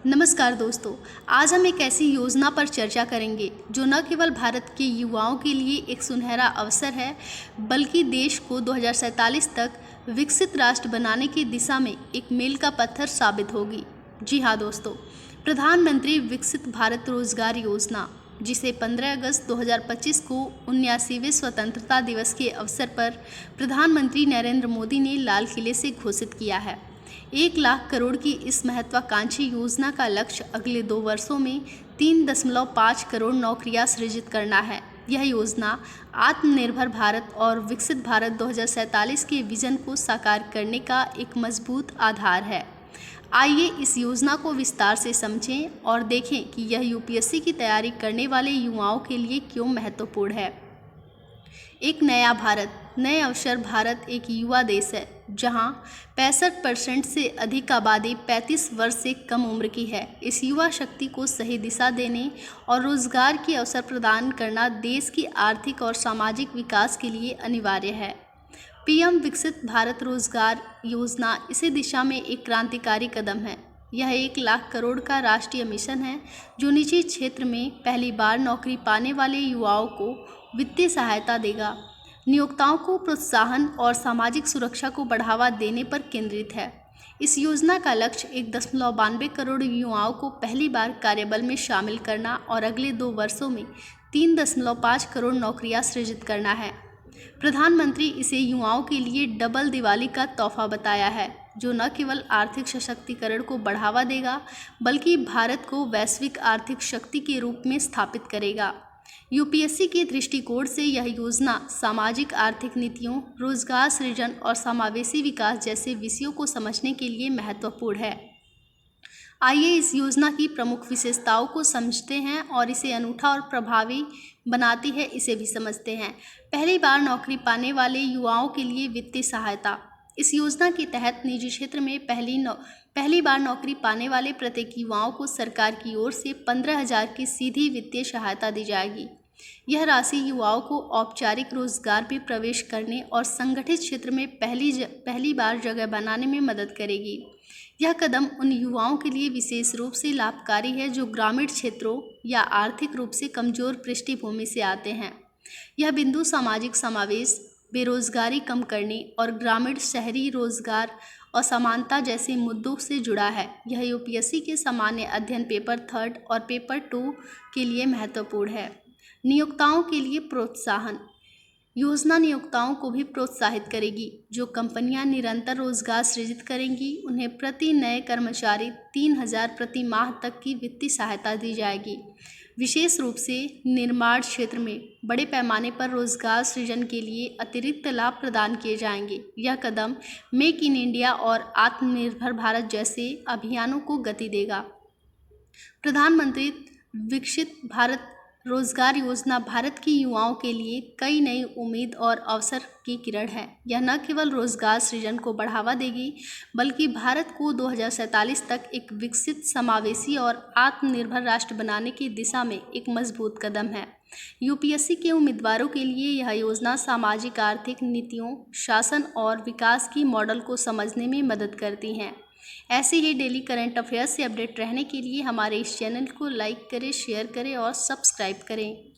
नमस्कार दोस्तों, आज हम एक ऐसी योजना पर चर्चा करेंगे जो न केवल भारत के युवाओं के लिए एक सुनहरा अवसर है, बल्कि देश को 2047 तक विकसित राष्ट्र बनाने की दिशा में एक मील का पत्थर साबित होगी। जी हाँ दोस्तों, प्रधानमंत्री विकसित भारत रोजगार योजना, जिसे 15 अगस्त 2025 को 79वें स्वतंत्रता दिवस के अवसर पर प्रधानमंत्री नरेंद्र मोदी ने लाल किले से घोषित किया है। 1 लाख करोड़ की इस महत्वाकांक्षी योजना का लक्ष्य अगले 2 वर्षों में 3.5 करोड़ नौकरियां सृजित करना है। यह योजना आत्मनिर्भर भारत और विकसित भारत 2047 के विजन को साकार करने का एक मजबूत आधार है। आइए इस योजना को विस्तार से समझें और देखें कि यह यूपीएससी की तैयारी करने वाले युवाओं के लिए क्यों महत्वपूर्ण है। एक नया भारत, नए अवसर। भारत एक युवा देश है जहां 65% से अधिक आबादी 35 वर्ष से कम उम्र की है। इस युवा शक्ति को सही दिशा देने और रोजगार के अवसर प्रदान करना देश की आर्थिक और सामाजिक विकास के लिए अनिवार्य है। पीएम विकसित भारत रोजगार योजना इसी दिशा में एक क्रांतिकारी कदम है। यह 1 लाख करोड़ का राष्ट्रीय मिशन है जो निजी क्षेत्र में पहली बार नौकरी पाने वाले युवाओं को वित्तीय सहायता देगा, नियोक्ताओं को प्रोत्साहन और सामाजिक सुरक्षा को बढ़ावा देने पर केंद्रित है। इस योजना का लक्ष्य 1.92 करोड़ युवाओं को पहली बार कार्यबल में शामिल करना और अगले 2 वर्षों में 3.5 करोड़ नौकरियां सृजित करना है। प्रधानमंत्री इसे युवाओं के लिए डबल दिवाली का तोहफा बताया है, जो न केवल आर्थिक सशक्तिकरण को बढ़ावा देगा, बल्कि भारत को वैश्विक आर्थिक शक्ति के रूप में स्थापित करेगा। यूपीएससी के दृष्टिकोण से यह योजना सामाजिक आर्थिक नीतियों, रोजगार सृजन और समावेशी विकास जैसे विषयों को समझने के लिए महत्वपूर्ण है। आइए इस योजना की प्रमुख विशेषताओं को समझते हैं और इसे अनूठा और प्रभावी बनाती है इसे भी समझते हैं। पहली बार नौकरी पाने वाले युवाओं के लिए वित्तीय सहायता। इस योजना के तहत निजी क्षेत्र में पहली बार नौकरी पाने वाले प्रत्येक युवाओं को सरकार की ओर से 15,000 की सीधी वित्तीय सहायता दी जाएगी। यह राशि युवाओं को औपचारिक रोजगार में प्रवेश करने और संगठित क्षेत्र में पहली बार जगह बनाने में मदद करेगी। यह कदम उन युवाओं के लिए विशेष रूप से लाभकारी है जो ग्रामीण क्षेत्रों या आर्थिक रूप से कमजोर पृष्ठभूमि से आते हैं। यह बिंदु सामाजिक समावेश, बेरोजगारी कम करने और ग्रामीण शहरी रोजगार असमानता जैसे मुद्दों से जुड़ा है। यह यूपीएससी के सामान्य अध्ययन पेपर 3 और पेपर 2 के लिए महत्वपूर्ण है। नियोक्ताओं के लिए प्रोत्साहन। योजना नियोक्ताओं को भी प्रोत्साहित करेगी। जो कंपनियां निरंतर रोजगार सृजित करेंगी, उन्हें प्रति नए कर्मचारी 3,000 प्रति माह तक की वित्तीय सहायता दी जाएगी। विशेष रूप से निर्माण क्षेत्र में बड़े पैमाने पर रोजगार सृजन के लिए अतिरिक्त लाभ प्रदान किए जाएंगे। यह कदम मेक इन इंडिया और आत्मनिर्भर भारत जैसे अभियानों को गति देगा। प्रधानमंत्री विकसित भारत रोजगार योजना भारत के युवाओं के लिए कई नई उम्मीद और अवसर की किरण है। यह न केवल रोजगार सृजन को बढ़ावा देगी, बल्कि भारत को 2047 तक एक विकसित, समावेशी और आत्मनिर्भर राष्ट्र बनाने की दिशा में एक मजबूत कदम है। यूपीएससी के उम्मीदवारों के लिए यह योजना सामाजिक आर्थिक नीतियों, शासन और विकास की मॉडल को समझने में मदद करती हैं। ऐसे ही डेली करंट अफेयर्स से अपडेट रहने के लिए हमारे इस चैनल को लाइक करें, शेयर करें और सब्सक्राइब करें।